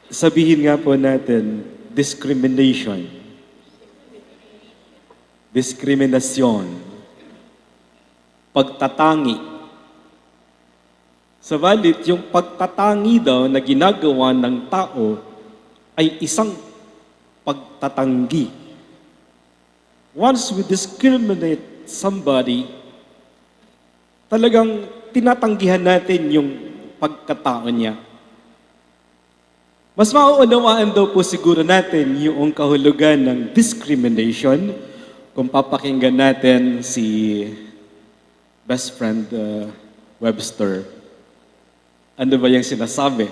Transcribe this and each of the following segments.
Sabihin nga po natin, discrimination, diskriminasyon, pagtatangi. Sabalit, yung pagtatangi daw na ginagawa ng tao ay isang pagtatanggi. Once we discriminate somebody, talagang tinatanggihan natin yung pagkatao niya. Mas mauunawaan daw po siguro natin yung kahulugan ng discrimination kung papakinggan natin si best friend Webster. Ano ba yung sinasabi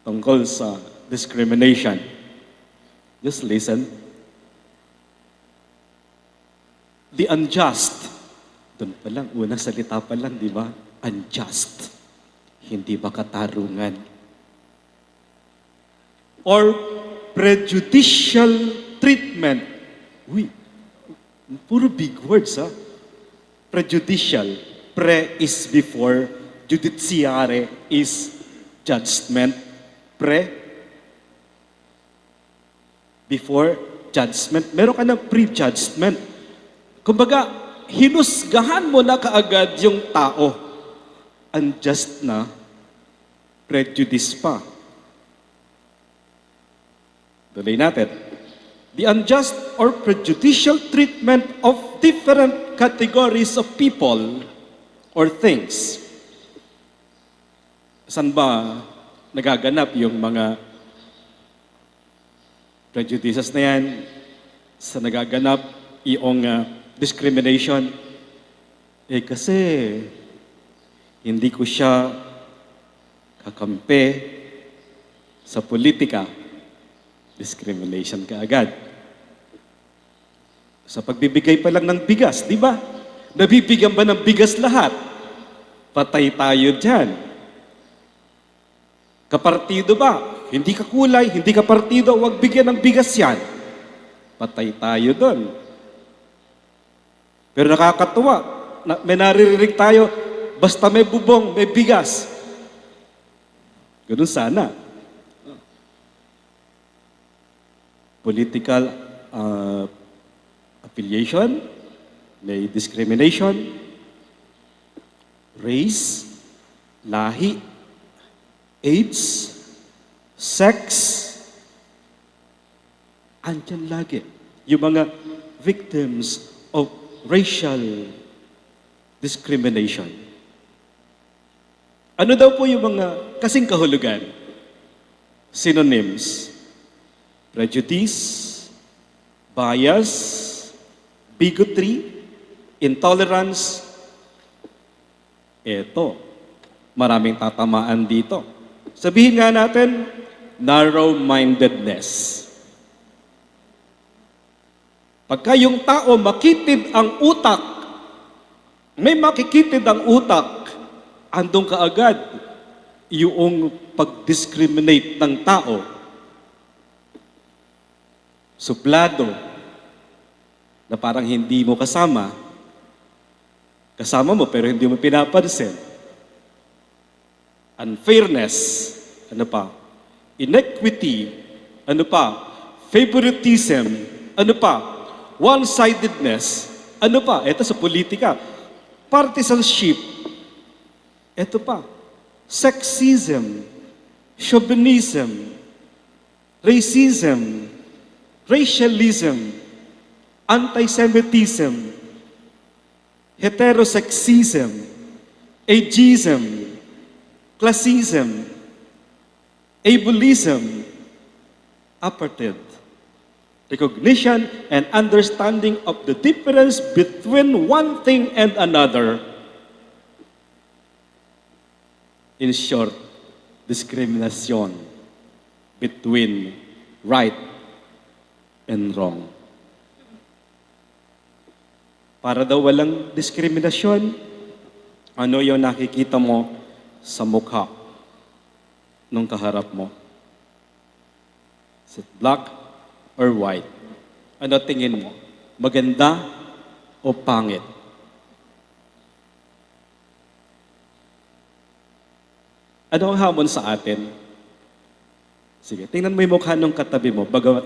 tungkol sa discrimination? Just listen. The unjust. Doon pa lang, unang salita pa lang, di ba? Unjust. Hindi ba katarungan? Or prejudicial treatment. Uy, puro big words, ha? Prejudicial. Pre is before, judiciare is judgment. Pre, before judgment. Meron ka ng pre-judgment. Kumbaga, hinusgahan mo na kaagad yung tao. Unjust na, prejudice pa. Tuloy natin. The unjust or prejudicial treatment of different categories of people or things. Saan ba nagaganap yung mga prejudices na yan? Sa nagaganap yung discrimination? Kasi hindi ko siya kakampi sa politika. Discrimination ka agad. Sa pagbibigay pa lang ng bigas, di ba? Nabibigyan ba ng bigas lahat? Patay tayo dyan. Kapartido ba? Hindi ka kulay, hindi ka partido, huwag bigyan ng bigas yan. Patay tayo doon. Pero nakakatuwa, may naririnig tayo, basta may bubong, may bigas. Ganun sana. Political affiliation, may discrimination, race, lahi, age, sex, andyan lagi. Yung mga victims of racial discrimination. Ano daw po yung mga kasing kahulugan? Synonyms. Prejudice, bias, bigotry, intolerance. Ito, maraming tatamaan dito. Sabihin nga natin, narrow-mindedness. Pagka yung tao makitid ang utak, may makikitid ang utak, andun kaagad yung pag-discriminate ng tao. Suplado, na parang hindi mo kasama mo pero hindi mo pinapansin. Unfairness, ano pa? Inequity, ano pa? Favoritism, ano pa? One-sidedness, ano pa? Ito sa politika. Partisanship, ito pa. Sexism, chauvinism, racism, racialism, anti-Semitism, heterosexism, ageism, classism, ableism, apartheid, recognition and understanding of the difference between one thing and another. In short, discrimination between right and wrong. Para daw walang diskriminasyon, ano yung nakikita mo sa mukha nung kaharap mo? Is it black or white? Ano tingin mo? Maganda o pangit? Ano ang hamon sa atin? Sige, tingnan mo yung mukha ng katabi mo, bagamat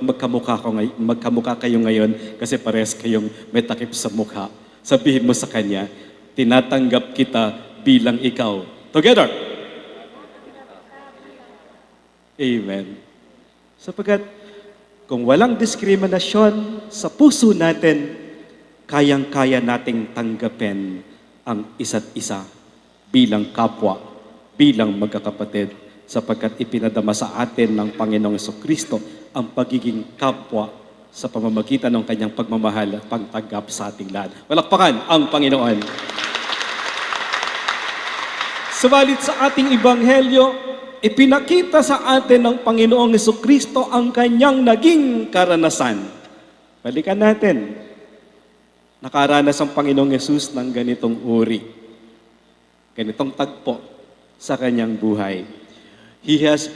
magkamukha kayo ngayon kasi pares kayong may takip sa mukha. Sabihin mo sa kanya, tinatanggap kita bilang ikaw. Together! Amen. Sapagkat kung walang diskriminasyon sa puso natin, kayang-kaya nating tanggapin ang isa't isa bilang kapwa, bilang magkakapatid, sapagkat ipinadama sa atin ng Panginoong Jesucristo ang pagiging kapwa sa pamamagitan ng kanyang pagmamahal at pagtanggap sa ating lahat. Walakpakan ang Panginoon. Subalit sa ating Ebanghelyo, ipinakita sa atin ng Panginoong Jesucristo ang kanyang naging karanasan. Balikan natin. Nakaranas ang Panginoong Yesus ng ganitong uri, ganitong tagpo sa kanyang buhay. He has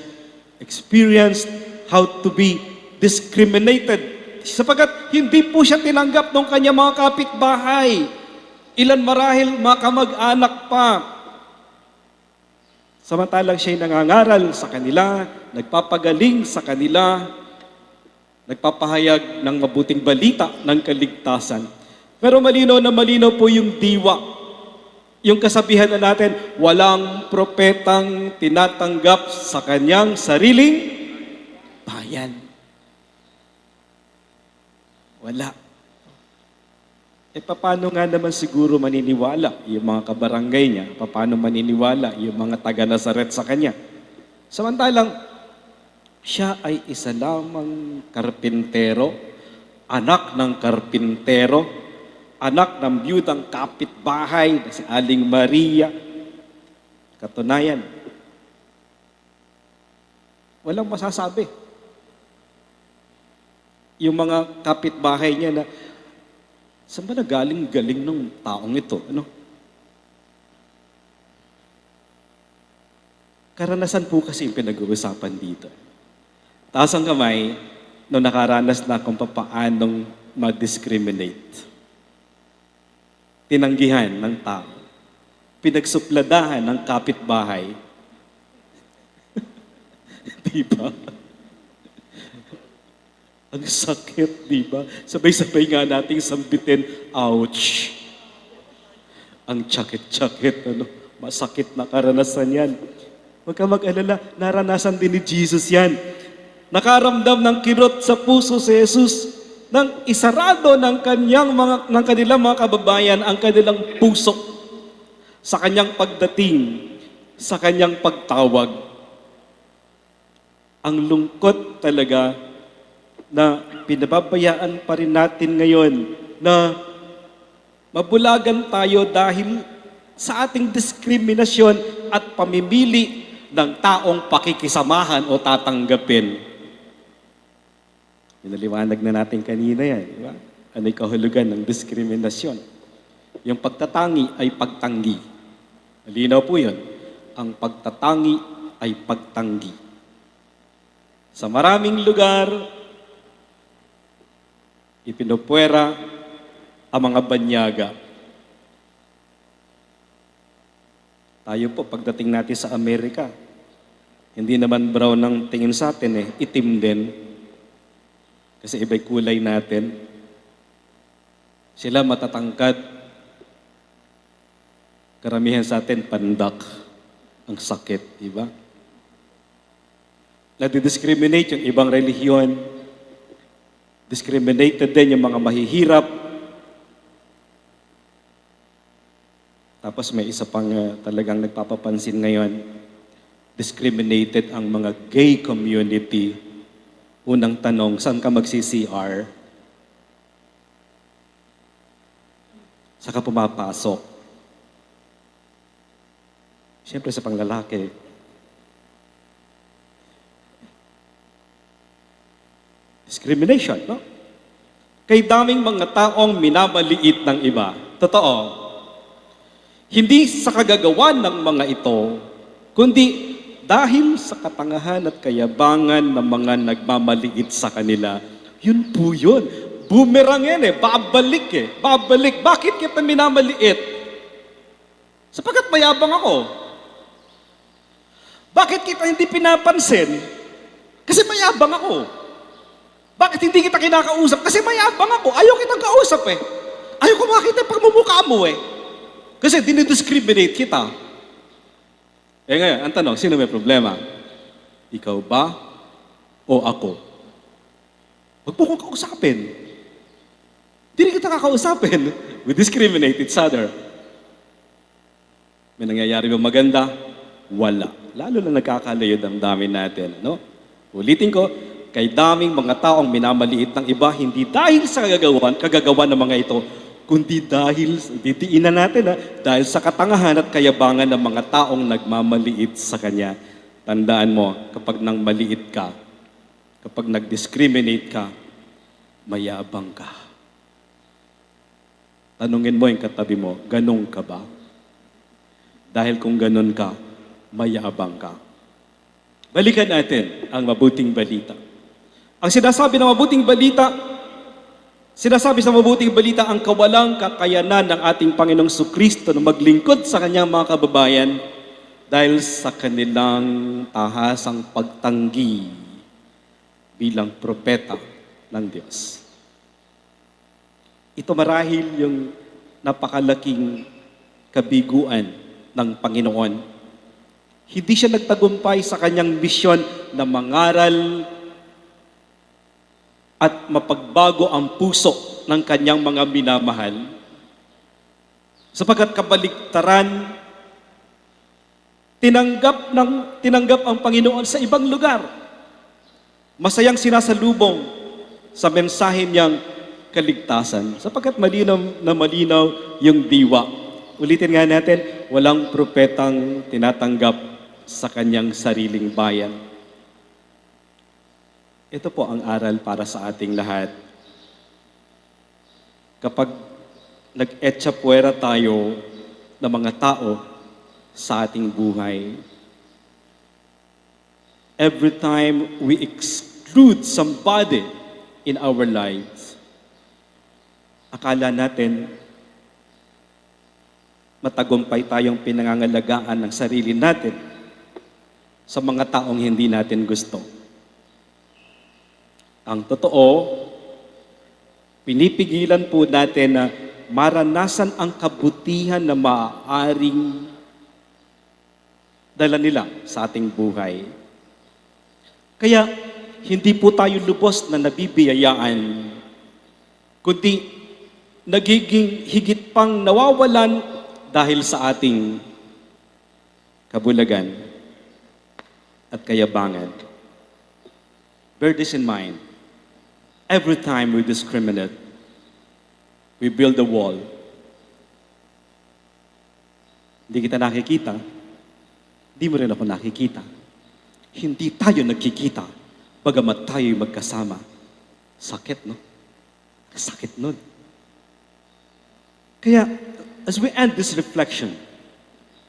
experienced how to be discriminated. Sapagkat hindi po siya tinanggap ng kanyang mga kapitbahay. Ilan marahil mga kamag-anak pa. Samantalang siya'y nangangaral sa kanila, nagpapagaling sa kanila, nagpapahayag ng mabuting balita ng kaligtasan. Pero malinaw na malinaw po yung diwa. Yung kasabihan na natin, walang propetang tinatanggap sa kanyang sariling bayan. Wala. E paano nga naman siguro maniniwala yung mga kabarangay niya? Paano maniniwala yung mga taga-Nazaret sa kanya? Samantalang, siya ay isa lamang karpintero, anak ng karpintero, anak ng biyudang kapitbahay na si Aling Maria. Katunayan, walang masasabi. Yung mga kapitbahay niya na, saan ba nagaling-galing ng taong ito? Ano? Karanasan po kasi yung pinag-uusapan dito. Taas ang kamay nung nakaranas na kung papaanong mag-discriminate. Tinanggihan ng tao. Pinagsupladahan ng kapitbahay. Diba? Ang sakit, diba? Sabay-sabay nga nating sambitin, ouch! Ang sakit-sakit, ano? Masakit na karanasan yan. Huwag ka mag-alala, naranasan din ni Jesus yan. Nakaramdam ng kirot sa puso si Jesus nang isarado ng kanilang mga kababayan ang kanilang puso sa kanyang pagdating, sa kanyang pagtawag. Ang lungkot talaga na pinababayaan pa rin natin ngayon na mabulagan tayo dahil sa ating diskriminasyon at pamimili ng taong pakikisamahan o tatanggapin. Pinaliwanag na natin kanina yan, di ba? Ano'y kahulugan ng diskriminasyon? Yung pagtatangi ay pagtanggi. Malinaw po yun. Ang pagtatangi ay pagtanggi. Sa maraming lugar, ipinupwera ang mga banyaga. Tayo po, pagdating natin sa Amerika, hindi naman brown ang tingin sa atin itim din. Kasi iba'y kulay natin. Sila matatangkad. Karamihan sa atin, pandak. Ang sakit, di ba? Nadi-discriminate yung ibang relihiyon. Discriminated din yung mga mahihirap. Tapos may isa pang talagang nagpapapansin ngayon. Discriminated ang mga gay community. Unang tanong, saan ka magsi-CR? Saka pumapasok. Siyempre sa panglalaki. Discrimination, no? Kay daming mga taong minamaliit ng iba. Totoo. Hindi sa kagagawan ng mga ito, kundi dahil sa katangahan at kayabangan ng mga nagmamaliit sa kanila. Yun po yun. Boomerang yan babalik babalik. Bakit kita minamaliit? Sapagkat mayabang ako. Bakit kita hindi pinapansin? Kasi mayabang ako. Bakit hindi kita kinakausap? Kasi mayabang ako. Ayaw kitang kausap eh. Ayaw ko makita yung pagmumukha mo eh. Kasi dinidiscriminate kita. Eh ngayon, ang tanong, sino may problema? Ikaw ba o ako? Huwag mo kong kausapin. Hindi kita kakausapin. We discriminate each other. May nangyayari ba maganda? Wala. Lalo na nagkakalayo ang dami natin. No? Ulitin ko, kay daming mga taong minamaliit ng iba, hindi dahil sa kagagawan ng mga ito, kundi dahil, didiinan natin dahil sa katangahan at kayabangan ng mga taong nagmamaliit sa Kanya. Tandaan mo, kapag nang maliit ka, kapag nag-discriminate ka, mayabang ka. Tanungin mo yung katabi mo, ganun ka ba? Dahil kung ganun ka, mayabang ka. Balikan natin ang mabuting balita. Ang sinasabi ng mabuting balita, sinasabi sa mabuting balita ang kawalang kakayanan ng ating Panginoong Jesucristo na maglingkod sa Kanyang mga kababayan dahil sa kanilang tahasang pagtanggi bilang propeta ng Diyos. Ito marahil yung napakalaking kabiguan ng Panginoon. Hindi siya nagtagumpay sa kanyang misyon na mangaral at mapagbago ang puso ng kanyang mga minamahal. Sapagkat kabaliktaran, tinanggap ang Panginoon sa ibang lugar. Masayang sinasalubong sa mensahe niyang kaligtasan. Sapagkat malinaw na malinaw yung diwa. Ulitin nga natin, walang propetang tinatanggap sa kanyang sariling bayan. Ito po ang aral para sa ating lahat. Kapag nag-etcha puwera tayo ng mga tao sa ating buhay, every time we exclude somebody in our lives, akala natin matagumpay tayong pinangangalagaan ng sarili natin sa mga taong hindi natin gusto. Ang totoo, pinipigilan po natin na maranasan ang kabutihan na maaaring dala nila sa ating buhay. Kaya, hindi po tayo lubos na nabibiyayaan, kundi nagiging higit pang nawawalan dahil sa ating kabulagan at kayabangan. Bear this in mind. Every time we discriminate, we build a wall. Hindi kita nakikita, hindi mo rin ako nakikita. Hindi tayo nagkikita, bagamat tayo'y magkasama. Sakit, no? Sakit nun. Kaya, as we end this reflection,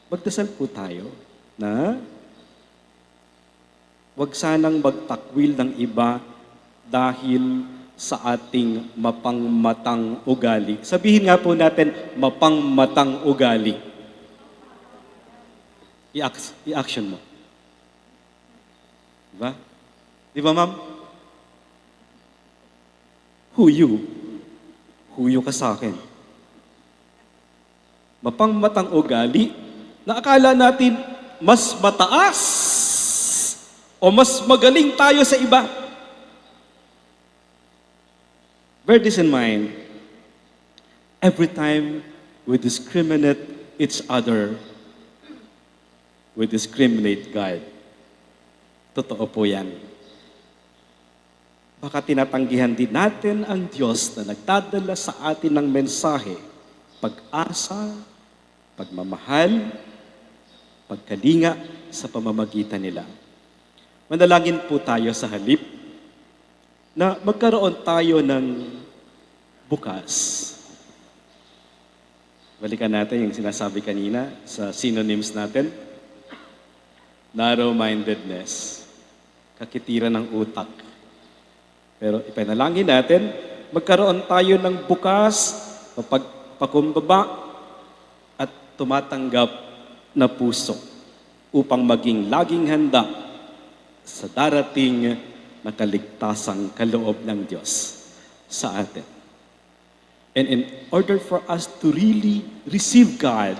magdasal po tayo na wag sanang magtakwil ng iba dahil sa ating mapangmatang ugali. Sabihin nga po natin, mapangmatang ugali. I-action mo. Diba? Diba, ma'am? Huyo ka sa akin. Mapangmatang ugali na akala natin mas mataas o mas magaling tayo sa iba. Bear this in mind. Every time we discriminate each other, we discriminate God. Totoo po yan. Baka tinatanggihan din natin ang Diyos na nagdadala sa atin ng mensahe, pag-asa, pagmamahal, pagkalinga sa pamamagitan nila. Manalangin po tayo sa halip na magkaroon tayo ng bukas. Balikan natin yung sinasabi kanina sa synonyms natin. Narrow-mindedness, kakitiran ng utak. Pero ipanalangin natin, magkaroon tayo ng bukas, pakumbaba, at tumatanggap na puso upang maging laging handa sa darating na kaligtasang kaloob ng Diyos sa atin. And in order for us to really receive God,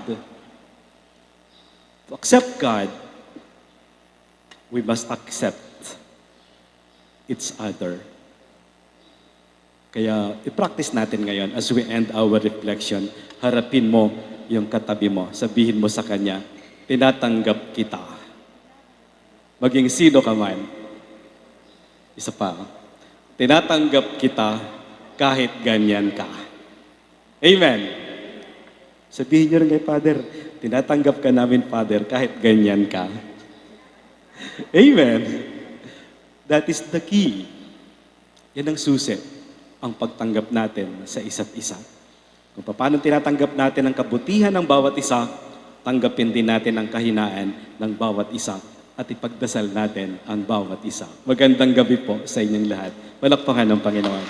to accept God, we must accept each other. Kaya i-practice natin ngayon as we end our reflection. Harapin mo yung katabi mo. Sabihin mo sa kanya, tinatanggap kita. Maging sino ka man. Isa pa. Tinatanggap kita kahit ganyan ka. Amen. Sabihin niyo rin kay Father, tinatanggap ka namin, Father, kahit ganyan ka. Amen. That is the key. Yan ang susi, ang pagtanggap natin sa isa't isa. Kung paano tinatanggap natin ang kabutihan ng bawat isa, tanggapin din natin ang kahinaan ng bawat isa at ipagdasal natin ang bawat isa. Magandang gabi po sa inyong lahat. Palakpakan ng Panginoon.